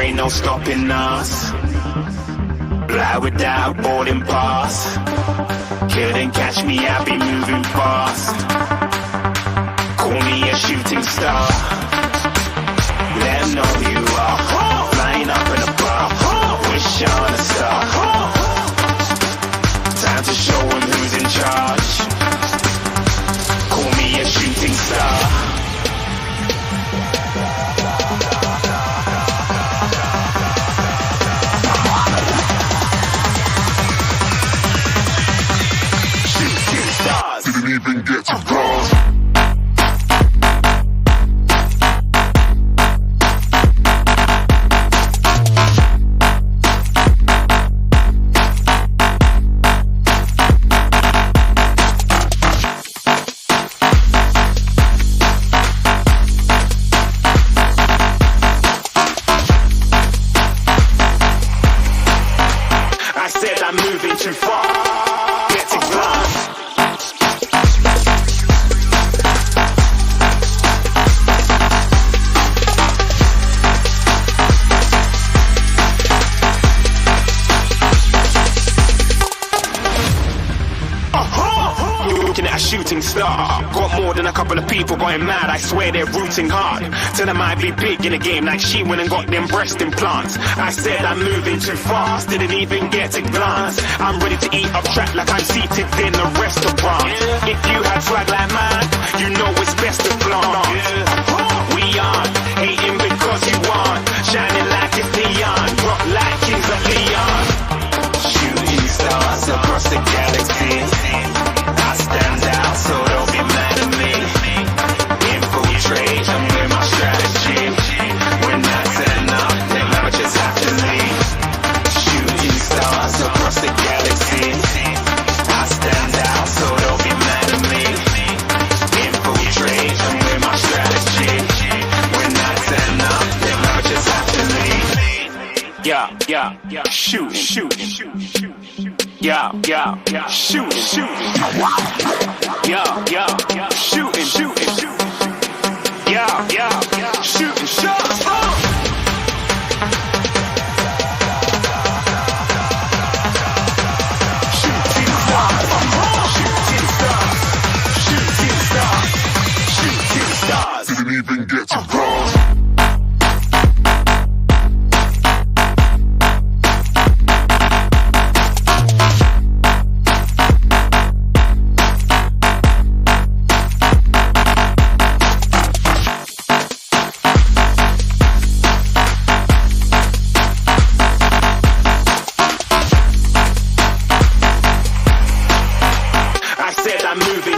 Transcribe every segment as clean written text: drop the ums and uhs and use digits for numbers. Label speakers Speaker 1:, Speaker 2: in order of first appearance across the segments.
Speaker 1: ain't no stopping us. Fly without boarding pass. Couldn't catch me, I be moving fast. Call me a shooting star. Let 'em know you are flying up in a bar. Wish on a star. Time to show 'em who's in charge. Call me a shooting star. Didn't even get to cross. I said I'm moving too far. Get to glass. Shooting star. Got more than a couple of people going mad, I swear they're rooting hard. Tell them I be big in the game like she went and got them breast implants. I said I'm moving too fast, didn't even get a glance. I'm ready to eat up track like I'm seated in a restaurant. If you had swag like mine, you know it's best to flaunt. We aren't hating because you aren't shining like it's neon, rock like kings of Leon. Shooting stars across the galaxy. I stand out, so don't be mad at me. Infiltrate, I'm with my strategy. When that's enough, then I just have to leave. Shooting stars across the galaxy. I stand out, so don't be mad at me. Infiltrate, I'm with my strategy. When that's enough, then I just have to leave. Yeah, shooting. Yeah, shooting. Yeah, shooting. Yeah, shooting shots. Shooting stars. Didn't even get to cross.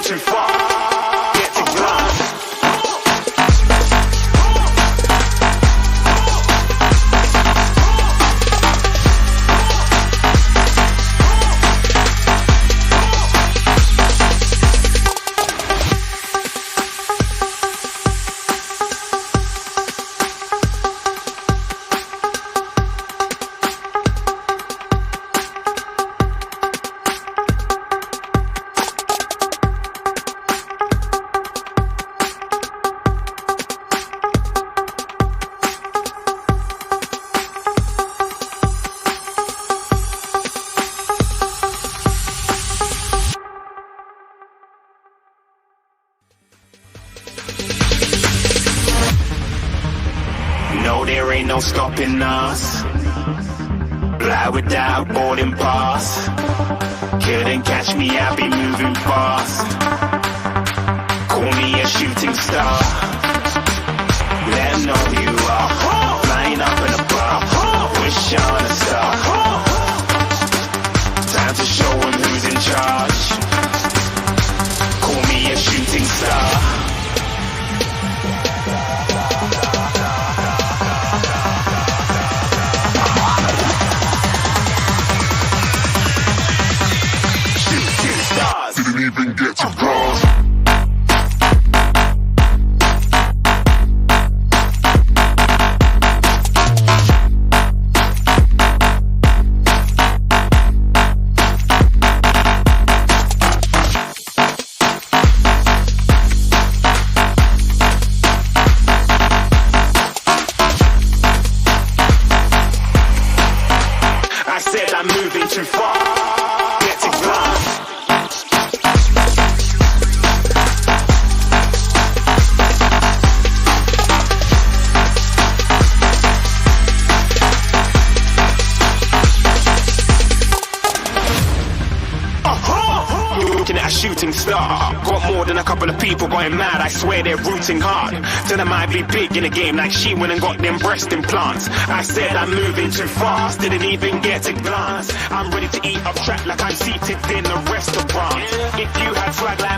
Speaker 1: Too far, get to glass. No, there ain't no stopping us. Fly without boarding pass. Couldn't catch me, I be moving fast. Call me a shooting star. Let 'em know you are flying up in a bar. Wish on a star. Time to show 'em who's in charge. Call me a shooting star. Didn't even get to cross. looking at a shooting star. Got more than a couple of people going mad, I swear they're rooting hard. Tell them I'd be big in the game like she went and got them breast implants. I said I'm moving too fast, didn't even get a glance. I'm ready to eat up track like I'm seated in a restaurant. If you had swag like